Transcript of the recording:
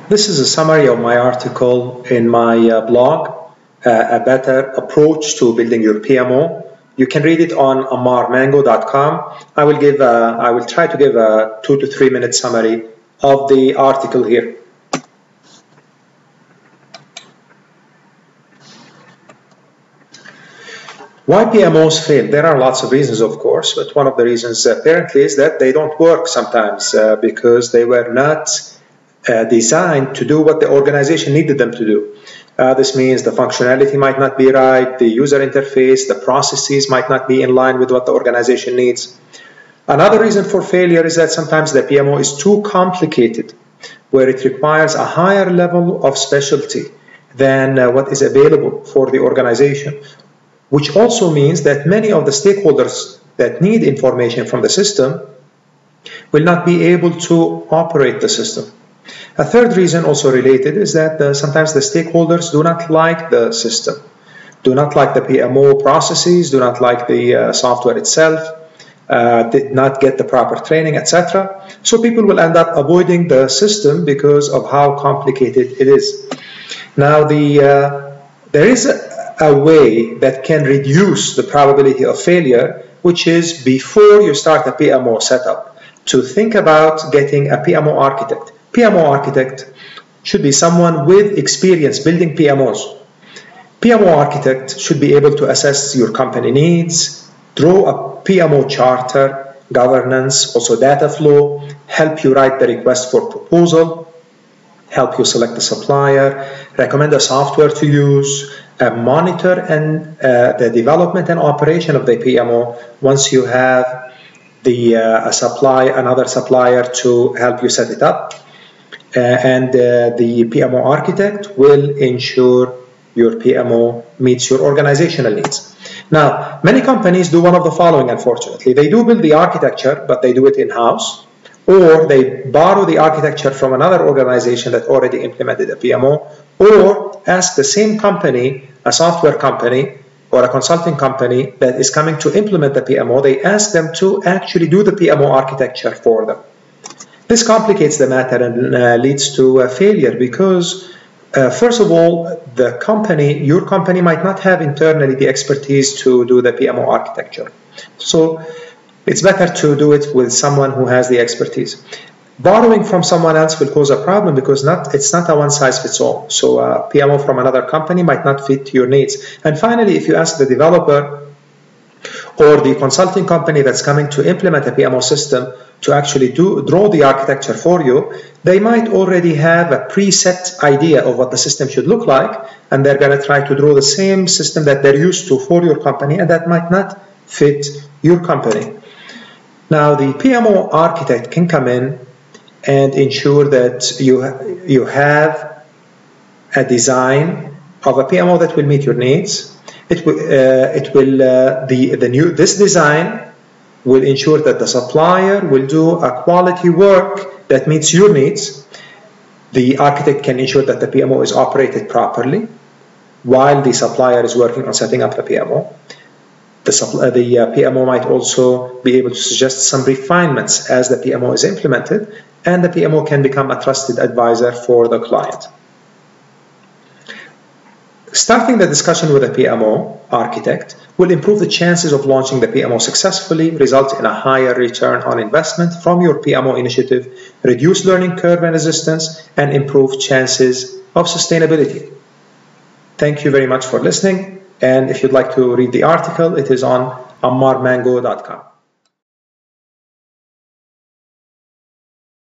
This is a summary of my article in my blog, A Better Approach to Building Your PMO. You can read it on ammarmango.com. I will try to give a 2 to 3 minute summary of the article here. Why PMOs fail? There are lots of reasons, of course, but one of the reasons apparently is that they don't work sometimes because they were not designed to do what the organization needed them to do. This means the functionality might not be right, the user interface, the processes might not be in line with what the organization needs. Another reason for failure is that sometimes the PMO is too complicated, where it requires a higher level of specialty than what is available for the organization, which also means that many of the stakeholders that need information from the system will not be able to operate the system. A third reason also related is that sometimes the stakeholders do not like the system, do not like the PMO processes, do not like the software itself, did not get the proper training, etc. So people will end up avoiding the system because of how complicated it is. Now there is a way that can reduce the probability of failure, which is before you start a PMO setup, to think about getting a PMO architect. PMO architect should be someone with experience building PMOs. PMO architect should be able to assess your company needs, draw a PMO charter, governance, also data flow, help you write the request for proposal, help you select the supplier, recommend a software to use, monitor and the development and operation of the PMO once you have another supplier to help you set it up. And the PMO architect will ensure your PMO meets your organizational needs. Now, many companies do one of the following, unfortunately. They do build the architecture, but they do it in-house, or they borrow the architecture from another organization that already implemented a PMO, or ask the same company, a software company, or a consulting company that is coming to implement the PMO, they ask them to actually do the PMO architecture for them. This complicates the matter and leads to failure because, first of all, your company might not have internally the expertise to do the PMO architecture. So it's better to do it with someone who has the expertise. Borrowing from someone else will cause a problem because it's not a one-size-fits-all. So a PMO from another company might not fit your needs. And finally, if you ask the developer or the consulting company that's coming to implement a PMO system to actually draw the architecture for you, they might already have a preset idea of what the system should look like, and they're going to try to draw the same system that they're used to for your company, and that might not fit your company. Now, the PMO architect can come in and ensure that you have a design of a PMO that will meet your needs. This design will ensure that the supplier will do a quality work that meets your needs. The architect can ensure that the PMO is operated properly while the supplier is working on setting up the PMO. The PMO might also be able to suggest some refinements as the PMO is implemented, and the PMO can become a trusted advisor for the client. Starting the discussion with a PMO architect will improve the chances of launching the PMO successfully, result in a higher return on investment from your PMO initiative, reduce learning curve and resistance, and improve chances of sustainability. Thank you very much for listening, and if you'd like to read the article, it is on ammarmango.com.